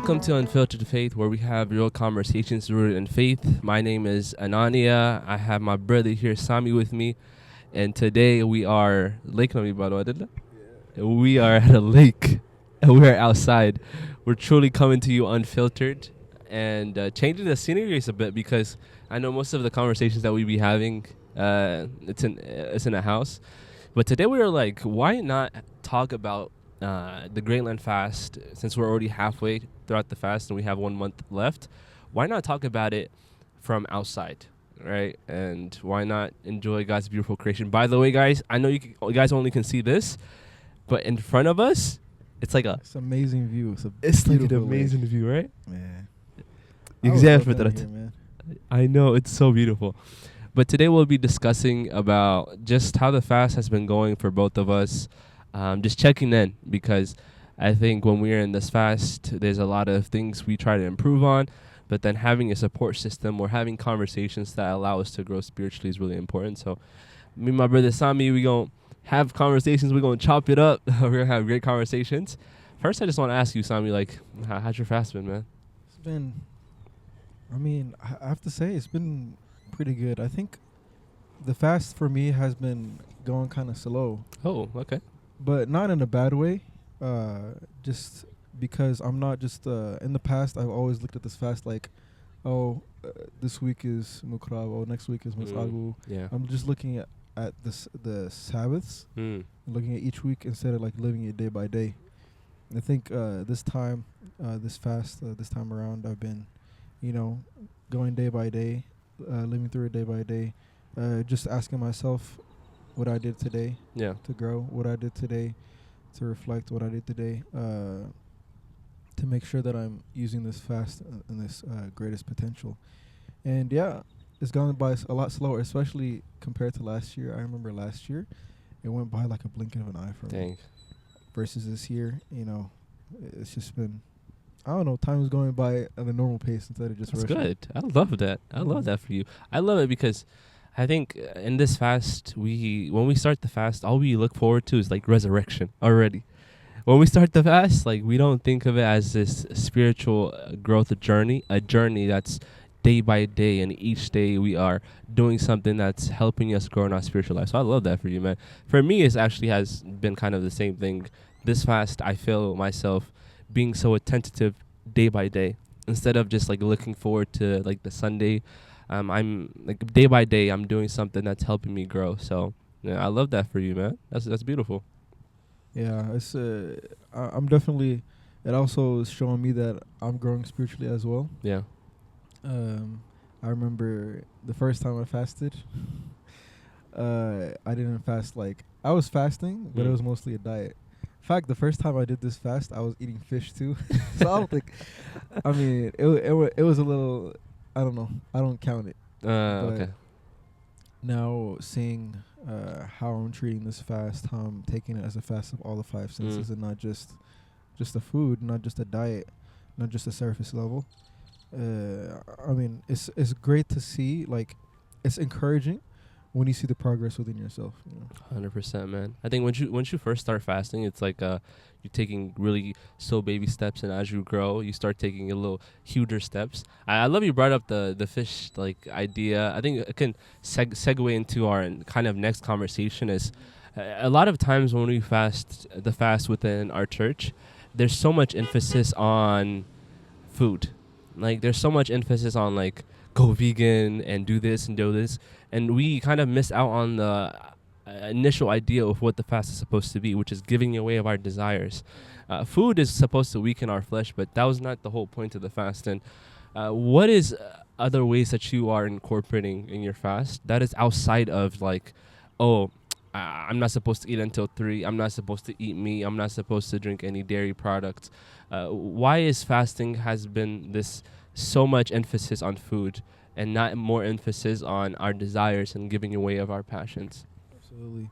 Welcome to Unfiltered Faith, where we have real conversations rooted in faith. My name is Anania. I have my brother here, Sami, with me. And today we are... Lake Nami, by the way, didn't it? We are at a lake, and we are outside. We're truly coming to you unfiltered and changing the scenery a bit, because I know most of the conversations that we be having, it's in a house. But today we are like, why not talk about the Great Land Fast, since we're already halfway throughout the fast and we have 1 month left? Why not talk about it from outside, right? And why not enjoy God's beautiful creation? By the way, guys, I know you guys only can see this, but in front of us, it's like it's an amazing view. It's like an amazing view, right? Man. Man. I know, it's so beautiful. But today we'll be discussing about just how the fast has been going for both of us. Just checking in, because I think when we're in this fast, there's a lot of things we try to improve on, but then having a support system or having conversations that allow us to grow spiritually is really important. So me and my brother Sami, we going to have conversations. We're going to chop it up. We're going to have great conversations. First, I just want to ask you, Sami, like, how's your fast been, man? It's been, I have to say, it's been pretty good. I think the fast for me has been going kind of slow. Oh, okay. But not in a bad way, just because I'm not just, in the past, I've always looked at this fast like, this week is Mukrab, next week is Masagu. Yeah. I'm just looking at the Sabbaths, looking at each week instead of like living it day by day. And I think this time around, I've been, going day by day, living through it day by day, just asking myself what I did today to grow, what I did today to reflect, what I did today to make sure that I'm using this fast in this greatest potential. And yeah, it's gone by a lot slower, especially compared to last year. I remember last year, it went by like a blink of an eye for me. Versus this year, it's just been, I don't know, time is going by at a normal pace instead of just rushing. That's good. I love that. I love that for you. I love it because I think in this fast, when we start the fast, all we look forward to is like resurrection already. When we start the fast, like, we don't think of it as this spiritual growth journey, a journey that's day by day, and each day we are doing something that's helping us grow in our spiritual life. So I love that for you, man. For me, it actually has been kind of the same thing. This fast, I feel myself being so attentive day by day, instead of just like looking forward to like the Sunday. I'm like day by day, I'm doing something that's helping me grow. So yeah, I love that for you, man. That's beautiful. Yeah, it's I'm definitely. It also is showing me that I'm growing spiritually as well. Yeah. I remember the first time I fasted. I didn't fast like I was fasting, but it was mostly a diet. In fact, the first time I did this fast, I was eating fish too. So I don't think. I mean, it was a little. I don't know. I don't count it. Okay. Now seeing how I'm treating this fast, how I'm taking it as a fast of all the five senses, and not just the food, not just a diet, not just a surface level. I mean, it's great to see. Like, it's encouraging when you see the progress within yourself. 100%, man. I think once you first start fasting, it's like you're taking really slow baby steps, and as you grow, you start taking a little huger steps. I love you brought up the fish like idea. I think it can segue into our kind of next conversation. Is a lot of times when we fast within our church, there's so much emphasis on food. Like, there's so much emphasis on like go vegan and do this and do this, and we kind of miss out on the initial idea of what the fast is supposed to be, which is giving away of our desires. Food is supposed to weaken our flesh, but that was not the whole point of the fast. And what is other ways that you are incorporating in your fast that is outside of like, I'm not supposed to eat until 3, I'm not supposed to eat meat, I'm not supposed to drink any dairy products? Why is fasting has been this so much emphasis on food and not more emphasis on our desires and giving away of our passions? Absolutely.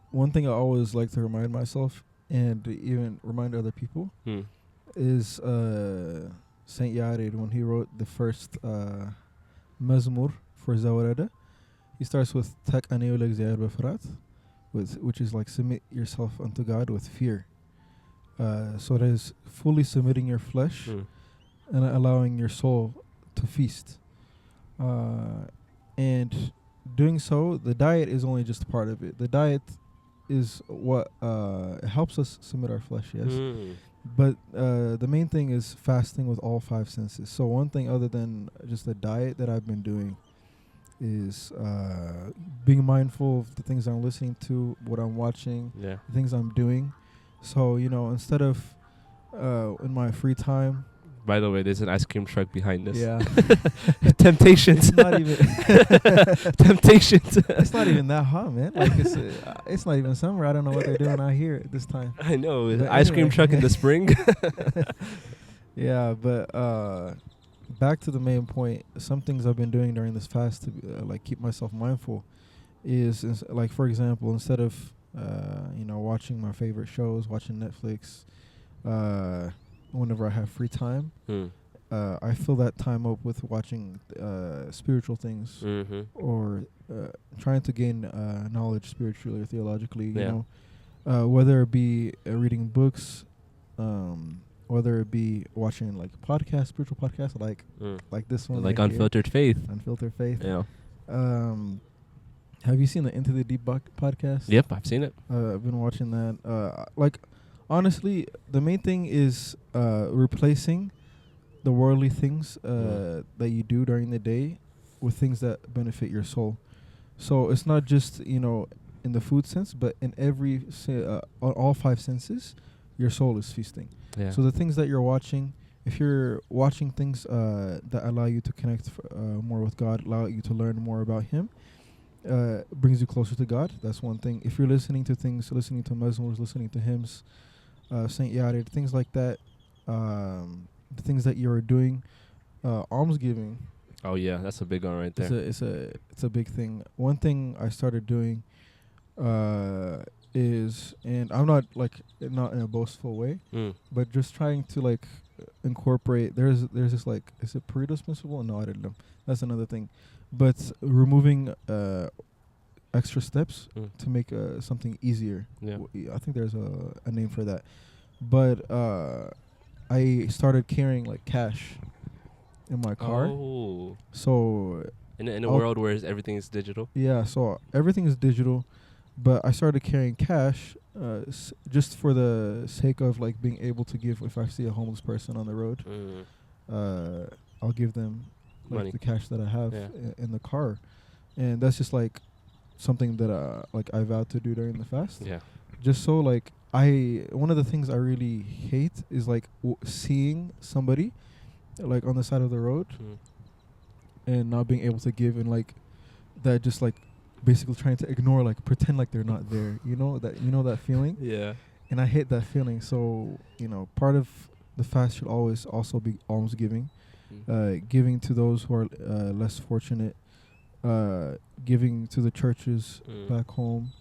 One thing I always like to remind myself and even remind other people is Saint Yared, when he wrote the first Mezmur for Zawarada. He starts with Tak Aneu Befrat, which is like submit yourself unto God with fear. So it is fully submitting your flesh and allowing your soul to feast. And doing so, the diet is only just part of it. The diet is what helps us submit our flesh, yes. But the main thing is fasting with all 5 senses. So one thing other than just the diet that I've been doing is being mindful of the things I'm listening to, what I'm watching, the things I'm doing. So, instead of in my free time. By the way, there's an ice cream truck behind us. Yeah. Temptations. It's not even Temptations. It's not even that hot, man. Like it's not even summer. I don't know what they're doing out here at this time. I know. Ice cream truck in the spring. Yeah, but back to the main point. Some things I've been doing during this fast to keep myself mindful is like, for example, instead of watching my favorite shows, watching Netflix, whenever I have free time, I fill that time up with watching spiritual things or trying to gain knowledge spiritually or theologically. You know, whether it be reading books, whether it be watching like podcasts, spiritual podcasts, like this one, like right Unfiltered Faith. Unfiltered Faith. Yeah. Have you seen the Into the Deep podcast? Yep, I've seen it. I've been watching that. Honestly, the main thing is replacing the worldly things that you do during the day with things that benefit your soul. So it's not just, in the food sense, but in every, all 5 senses, your soul is feasting. Yeah. So the things that you're watching, if you're watching things that allow you to connect more with God, allow you to learn more about Him, brings you closer to God. That's one thing. If you're listening to things, listening to Mezmurs, listening to hymns, Saint Yared, things like that, the things that you're doing, almsgiving. Oh yeah, that's a big one right there. It's a big thing. One thing I started doing is, and I'm not in a boastful way, but just trying to incorporate. There's this is it Pareto's principle? No, I didn't know. That's another thing. But removing extra steps to make something easier. Yeah. I think there's a name for that. But I started carrying cash in my car. Oh. So in a world where everything is digital. Yeah, so everything is digital, but I started carrying cash just for the sake of being able to give. If I see a homeless person on the road, I'll give them the cash that I have in the car. And that's just something that I vowed to do during the fast. Yeah. Just so one of the things I really hate is seeing somebody on the side of the road and not being able to give, and that just basically trying to ignore, pretend they're not there. That feeling? Yeah. And I hate that feeling. So, part of the fast should always also be almsgiving. Giving to those who are less fortunate, giving to the churches back home,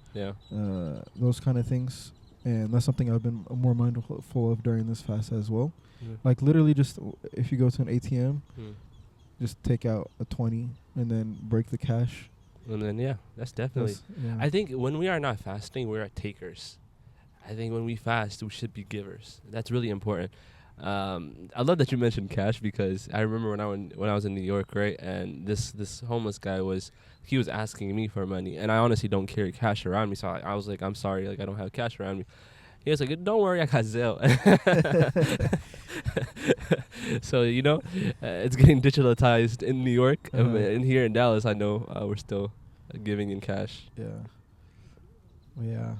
those kind of things. And that's something I've been more mindful of during this fast as well. Literally just if you go to an ATM, just take out a 20 and then break the cash. And then, that's definitely. I think when we are not fasting, we're takers. I think when we fast, we should be givers. That's really important. I love that you mentioned cash, because I remember when I was in New York, right, and this homeless guy was asking me for money, and I honestly don't carry cash around me, so I was like, I'm sorry, I don't have cash around me. He was like, don't worry, I got Zelle. So it's getting digitalized in New York, and here in Dallas, I know we're still giving in cash. Yeah,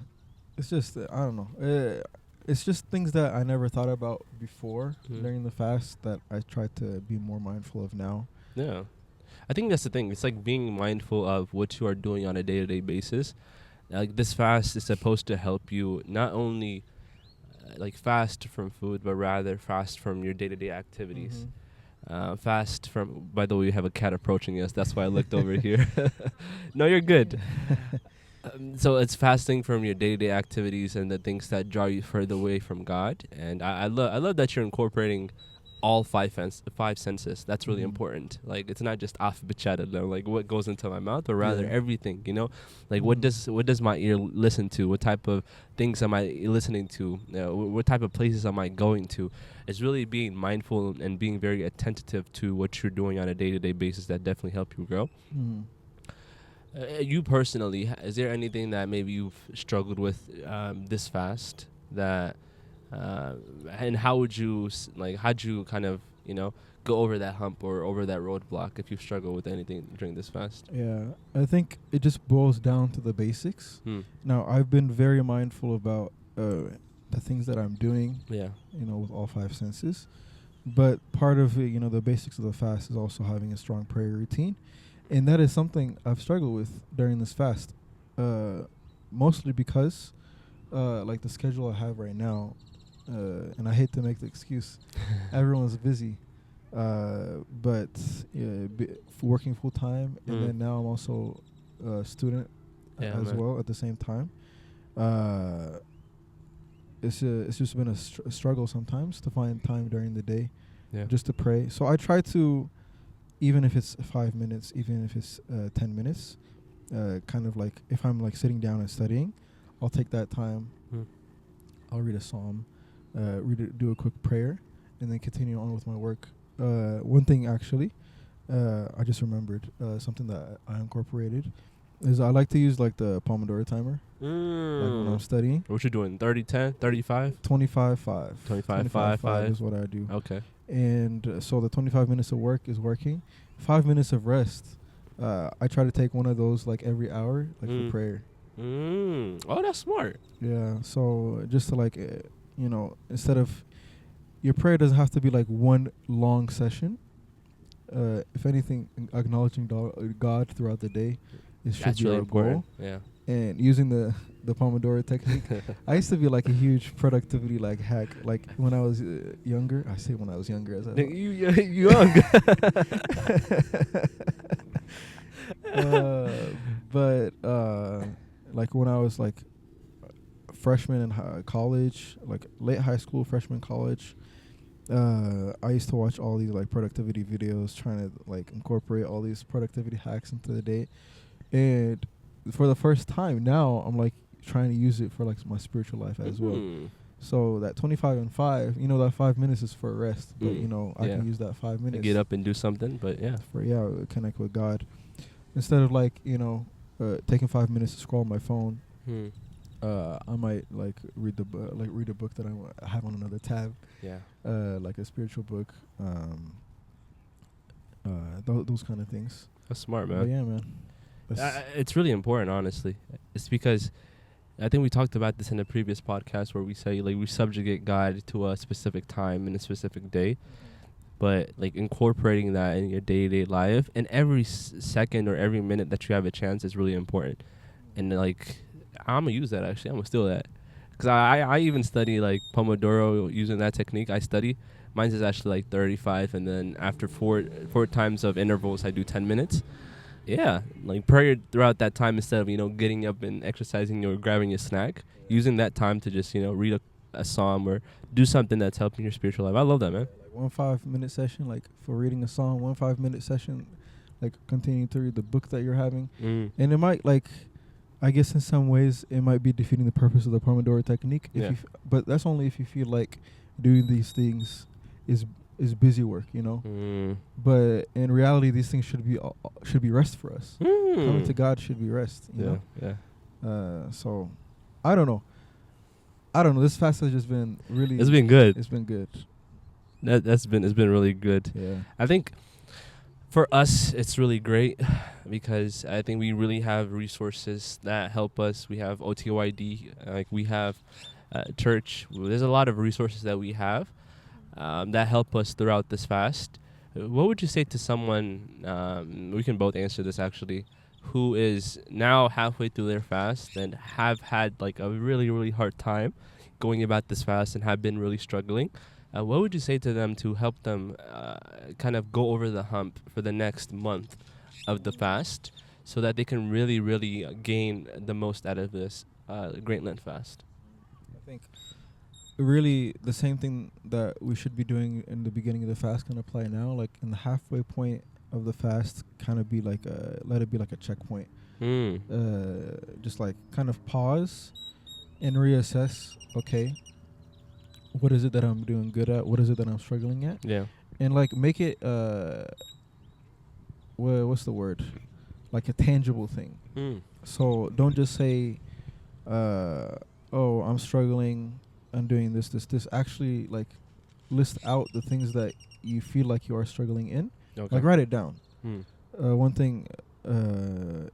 it's just I don't know. It's just things that I never thought about before during the fast that I try to be more mindful of now. Yeah. I think that's the thing. It's being mindful of what you are doing on a day-to-day basis. This fast is supposed to help you not only fast from food, but rather fast from your day-to-day activities. Fast from, by the way, we have a cat approaching us. That's why I looked over here. No, you're good. So it's fasting from your day-to-day activities and the things that draw you further away from God. And I love that you're incorporating all five senses. That's really important. Like, it's not just like what goes into my mouth, or rather everything, you know, like what does my ear listen to? What type of things am I listening to? What type of places am I going to? It's really being mindful and being very attentive to what you're doing on a day-to-day basis that definitely help you grow. You personally, is there anything that maybe you've struggled with this fast that and how would you how'd you kind of, you know, go over that hump or over that roadblock if you struggle with anything during this fast? Yeah, I think it just boils down to the basics. Now, I've been very mindful about the things that I'm doing, you know, with all five senses. But part of it, you know, the basics of the fast is also having a strong prayer routine. And that is something I've struggled with during this fast, mostly because like the schedule I have right now, and I hate to make the excuse, everyone's busy, but working full time, and then now I'm also a student as well at the same time. It's just been a struggle sometimes to find time during the day just to pray. So I try to, even if it's 5 minutes, even if it's 10 minutes, kind of like if I'm like sitting down and studying, I'll take that time. I'll read a psalm, do a quick prayer, and then continue on with my work. One thing actually, I just remembered something that I incorporated is I like to use like the Pomodoro timer. Like when I'm studying. What you doing? 30, 10, 35? 25, 5. 25, 5 is what I do. Okay. And so the 25 minutes of work is working. 5 minutes of rest. I try to take one of those like every hour, like for prayer. Oh, that's smart. Yeah. So just to like, you know, instead of your prayer doesn't have to be like one long session. If anything, acknowledging God throughout the day, it should be really our important. goal. Yeah. And using the Pomodoro technique, I used to be like a huge productivity like hack. Like when I was younger, I say when I was younger as I you young. But like when I was like freshman in college, like late high school, freshman college, I used to watch all these like productivity videos, trying to like incorporate all these productivity hacks into the day. And for the first time now, I'm like trying to use it for like my spiritual life as well. So that 25 and 5, you know, that 5 minutes is for rest, but you know, I can use that 5 minutes. Get up and do something, but for connect with God. Instead of like, you know, taking 5 minutes to scroll my phone, I might like read a book that I have on another tab. Like a spiritual book. Those kind of things. That's smart, man. But yeah, man. It's really important, honestly. It's because I think we talked about this in a previous podcast where we say like we subjugate God to a specific time in a specific day, but like incorporating that in your day-to-day life and every second or every minute that you have a chance is really important. And like I'm gonna use that actually. I'm gonna steal that because I even study like Pomodoro using that technique. I study. Mine's is actually like 35, and then after four times of intervals, I do 10 minutes. Yeah, like prayer throughout that time instead of, you know, getting up and exercising or grabbing a snack, using that time to just, you know, read a psalm or do something that's helping your spiritual life. I love that, man. Like 1 5 minute session, like for reading a psalm, 1 5 minute session, like continuing to read the book that you're having. And it might like, I guess in some ways it might be defeating the purpose of the Pomodoro technique. But that's only if you feel like doing these things is busy work, you know. But in reality, these things should be rest for us. Coming to God should be rest, you know. So I don't know. This fast has just been really. It's been good. It's been good. It's been really good. Yeah. I think for us it's really great because I think we really have resources that help us. We have OTYD, like we have church. There's a lot of resources that we have. That help us throughout this fast. What would you say to someone, we can both answer this actually, who is now halfway through their fast and have had like a really, really hard time going about this fast and have been really struggling? What would you say to them to help them kind of go over the hump for the next month of the fast so that they can really, really gain the most out of this Great Lent fast? I think really the same thing that we should be doing in the beginning of the fast can apply now. Like in the halfway point of the fast, kind of be like let it be like a checkpoint. Just like kind of pause and reassess. Okay, what is it that I'm doing good at? What is it that I'm struggling at? Yeah. And like make it what's the word? Like a tangible thing. So don't just say, oh, I'm struggling, I'm doing this. Actually, like, list out the things that you feel like you are struggling in. Okay. Like, write it down. One thing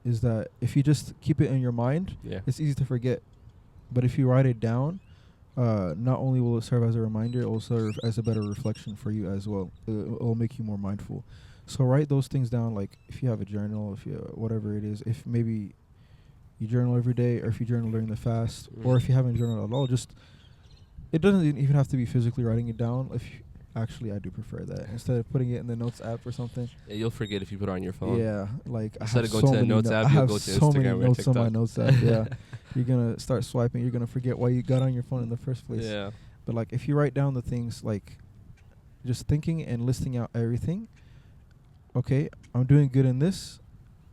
is that if you just keep it in your mind, it's easy to forget. But if you write it down, not only will it serve as a reminder, it will serve as a better reflection for you as well. It will make you more mindful. So write those things down, like if you have a journal, if you whatever it is, if maybe you journal every day, or if you journal during the fast, or if you haven't journaled at all, just, it doesn't even have to be physically writing it down. Actually, I do prefer that instead of putting it in the notes app or something. Yeah, you'll forget if you put it on your phone. Yeah, like instead of going to the notes app, you'll go to Instagram so many notes TikTok. on my notes app. Yeah, you're gonna start swiping. You're gonna forget why you got on your phone in the first place. Yeah. But like, if you write down the things, like just thinking and listing out everything. Okay, I'm doing good in this,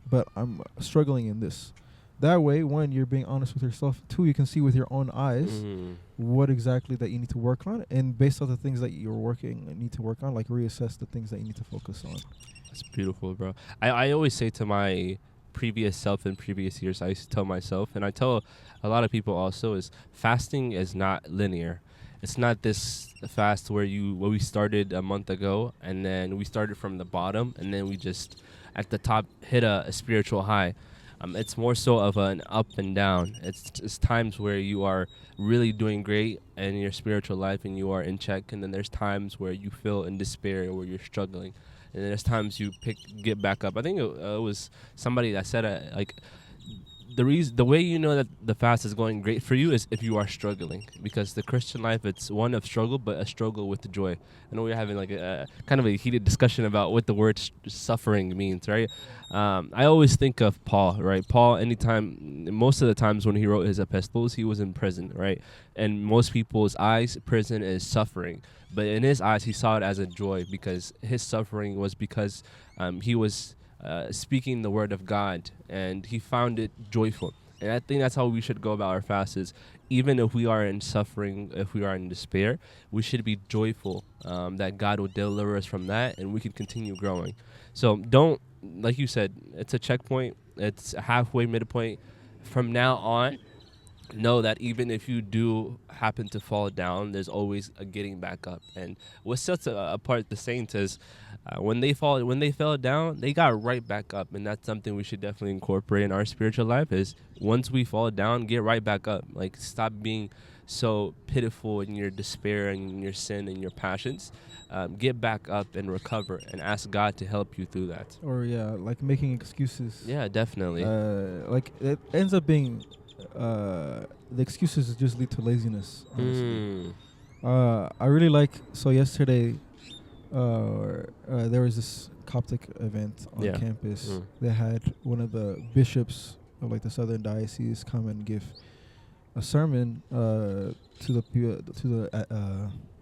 but I'm struggling in this. That way, one, you're being honest with yourself. Two, you can see with your own eyes what exactly that you need to work on. And based on the things that you're need to work on, like reassess the things that you need to focus on. That's beautiful, bro. I always say to my previous self in previous years, I used to tell myself, and I tell a lot of people also, is fasting is not linear. It's not this fast where we started a month ago, and then we started from the bottom, and then we just at the top hit a spiritual high. It's more so of an up and down. It's times where you are really doing great in your spiritual life and you are in check, and then there's times where you feel in despair, where you're struggling, and then there's times you get back up. I think it was somebody that said like, the way you know that the fast is going great for you is if you are struggling, because the Christian life, it's one of struggle, but a struggle with joy. I know we're having like a kind of a heated discussion about what the word suffering means, right? I always think of Paul, right? Paul, most of the times when he wrote his epistles, he was in prison, right? And most people's eyes, prison is suffering. But in his eyes, he saw it as a joy, because his suffering was because he was speaking the word of God, and he found it joyful. And I think that's how we should go about our fast, is even if we are in suffering, if we are in despair, we should be joyful that God will deliver us from that, and we can continue growing. So don't, like you said, it's a checkpoint, it's a halfway midpoint. From now on, know that even if you do happen to fall down, there's always a getting back up. And what sets apart the saints is when they fell down, they got right back up. And that's something we should definitely incorporate in our spiritual life, is once we fall down, get right back up. Like, stop being so pitiful in your despair and in your sin and your passions. Get back up and recover and ask God to help you through that. Or like making excuses. Yeah, definitely. Like it ends up being the excuses just lead to laziness, honestly. I really like, so yesterday there was this Coptic event on campus. They had one of the bishops of like the Southern Diocese come and give a sermon to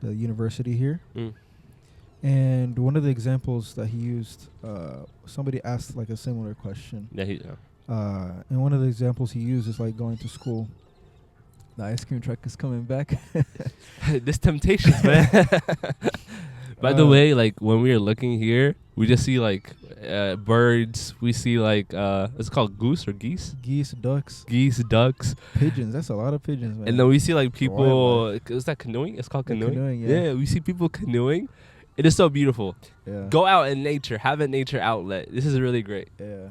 the university here. And one of the examples that he used, somebody asked like a similar question. And one of the examples he used is like going to school. The ice cream truck is coming back. This temptations, man. By the way, like when we are looking here, we just see like birds. We see like it's called goose or geese. Geese, ducks, pigeons. That's a lot of pigeons, man. And then we see like people. Is that canoeing? It's called canoeing. Yeah, we see people canoeing. It is so beautiful. Yeah. Go out in nature. Have a nature outlet. This is really great. Yeah.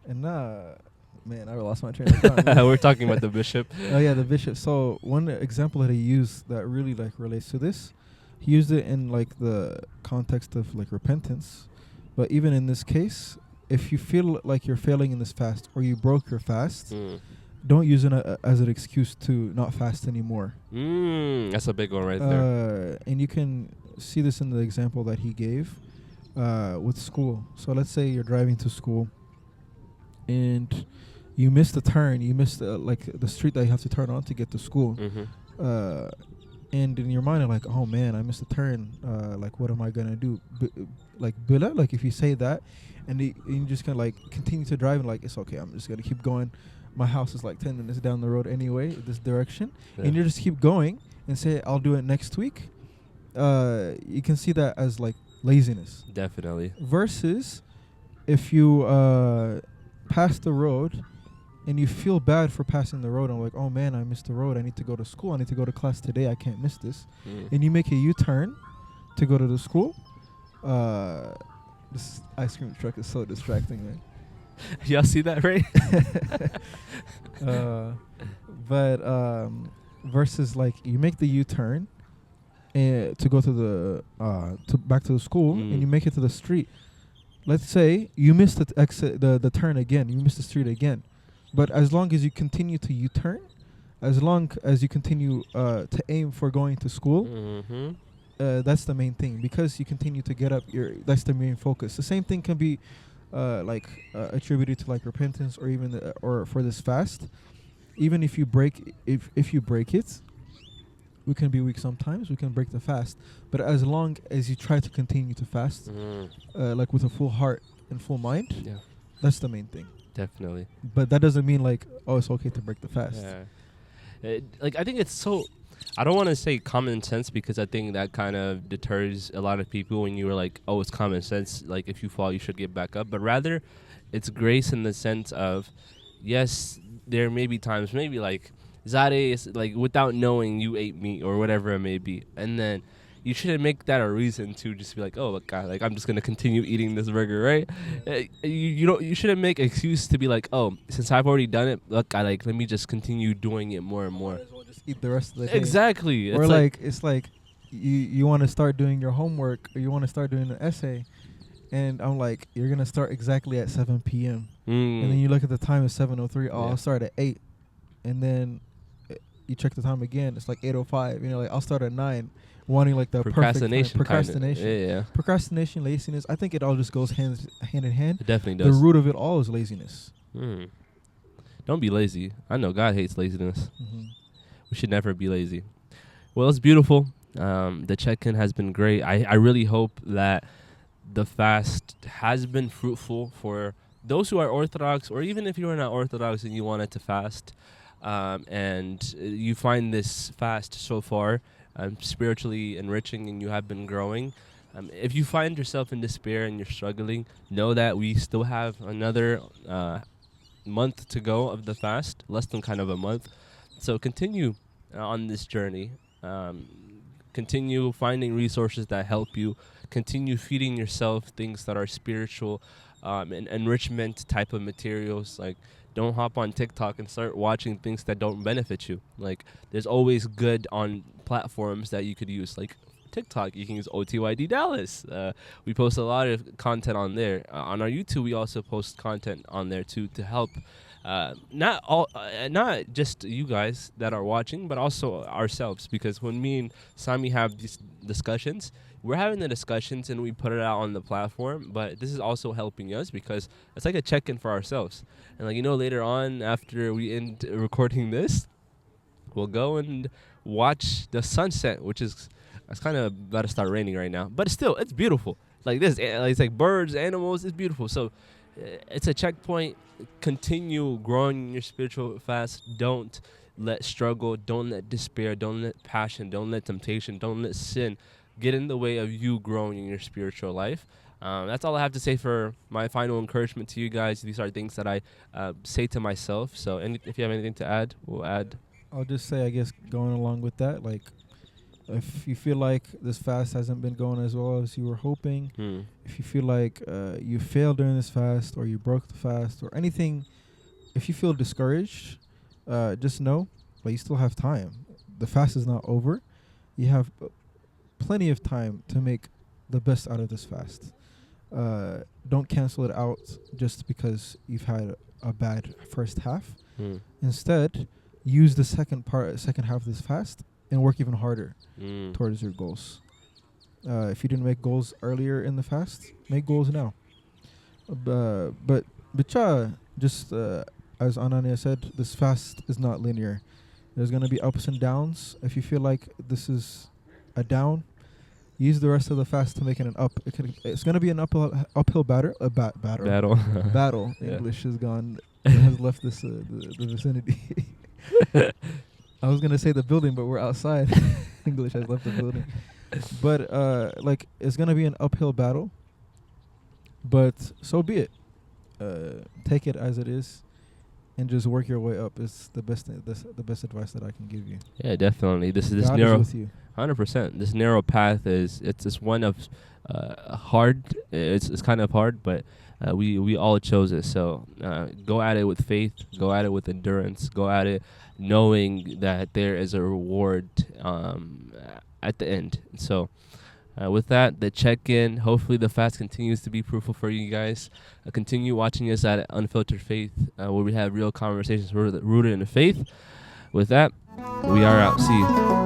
And man, I lost my train of thought. We're talking about the bishop. Oh yeah, the bishop. So one example that he used that really like relates to this, he used it in like the context of like repentance. But even in this case, if you feel like you're failing in this fast or you broke your fast, don't use it as an excuse to not fast anymore. That's a big one right there. And you can see this in the example that he gave with school. So let's say you're driving to school and you missed a turn. You missed like the street that you have to turn on to get to school. and in your mind, you're like, oh man, I missed a turn. Like, what am I gonna do? Like, bila, like if you say that, and you just kind of like continue to drive, and like, it's okay, I'm just gonna keep going. My house is like 10 minutes down the road anyway, this direction, and you just keep going and say, I'll do it next week. You can see that as like laziness. Definitely. Versus if you pass the road and you feel bad for passing the road, and like, oh man, I missed the road. I need to go to school. I need to go to class today. I can't miss this. And you make a U-turn to go to the school. This ice cream truck is so distracting, man. Y'all see that, right? But versus like you make the U-turn to go to the back to the school, and you make it to the street. Let's say you missed the exit, the turn again. You missed the street again, but as long as you continue to U-turn, as long as you continue to aim for going to school, that's the main thing, because you continue to get up. That's the main focus. The same thing can be attributed to like repentance, or even or for this fast. Even if you break, if you break it, we can be weak sometimes. We can break the fast, but as long as you try to continue to fast, like with a full heart and full mind, that's the main thing. Definitely. But that doesn't mean like, oh, it's okay to break the fast. Like, I think it's so. I don't want to say common sense, because I think that kind of deters a lot of people when you were like, oh, it's common sense. Like, if you fall, you should get back up. But rather, it's grace in the sense of, yes, there may be times, maybe like, Zade is like, without knowing you ate meat or whatever it may be. And then you shouldn't make that a reason to just be like, oh, God, like, I'm just going to continue eating this burger, right? You shouldn't make excuse to be like, oh, since I've already done it, look, let me just continue doing it more and more. Might as well just eat the rest of the day. Exactly. Or like it's like you want to start doing your homework, or you want to start doing an essay, and I'm like, you're going to start exactly at 7 p.m. And then you look at the time, it's 7:03. Oh, I'll start at 8. And then you check the time again, it's like 8:05. You know, like, I'll start at 9. Wanting like the procrastination. Procrastination. Yeah. Procrastination, laziness. I think it all just goes hand in hand. It definitely does. The root of it all is laziness. Don't be lazy. I know God hates laziness. We should never be lazy. Well, it's beautiful. The check-in has been great. I really hope that the fast has been fruitful for those who are Orthodox, or even if you are not Orthodox and you wanted to fast, and you find this fast so far spiritually enriching, and you have been growing. If you find yourself in despair and you're struggling, know that we still have another month to go of the fast, less than kind of a month. So continue on this journey. Continue finding resources that help you. Continue feeding yourself things that are spiritual and enrichment type of materials. Like, don't hop on TikTok and start watching things that don't benefit you. Like, there's always good on platforms that you could use. Like TikTok, you can use OTYD Dallas. We post a lot of content on there. On our YouTube, we also post content on there too, to help not just you guys that are watching, but also ourselves. Because when me and Sami have these discussions, we're having the discussions and we put it out on the platform, but this is also helping us, because it's like a check-in for ourselves. And like, later on, after we end recording this, we'll go and watch the sunset, which is, it's kind of about to start raining right now, but still, it's beautiful. Like this, it's like birds, animals, it's beautiful. So it's a checkpoint. Continue growing in your spiritual fast. Don't let struggle, don't let despair, don't let passion, don't let temptation, don't let sin get in the way of you growing in your spiritual life. That's all I have to say for my final encouragement to you guys. These are things that I say to myself. So if you have anything to add, we'll add. I'll just say, I guess, going along with that, like, if you feel like this fast hasn't been going as well as you were hoping, if you feel like you failed during this fast, or you broke the fast, or anything, if you feel discouraged, just know, like, you still have time. The fast is not over. You have plenty of time to make the best out of this fast. Don't cancel it out just because you've had a bad first half. Instead, use the second half of this fast and work even harder towards your goals. If you didn't make goals earlier in the fast, make goals now. But just as Anania said, this fast is not linear. There's gonna be ups and downs. If you feel like this is a down, use the rest of the fast to make it an up. It's gonna be an uphill battle. Battle. Battle. Yeah. English has gone. Has left this the vicinity. I was gonna say the building, but we're outside. English has left the building. But like it's gonna be an uphill battle. But so be it. Take it as it is, and just work your way up. It's the best. The best advice that I can give you. Yeah, definitely. This God narrow. is with you. 100%. This narrow path it's one of hard. It's kind of hard, but we all chose it. So go at it with faith. Go at it with endurance. Go at it knowing that there is a reward at the end. So with that, the check-in. Hopefully the fast continues to be fruitful for you guys. Continue watching us at Unfiltered Faith, where we have real conversations rooted in the faith. With that, we are out. See you.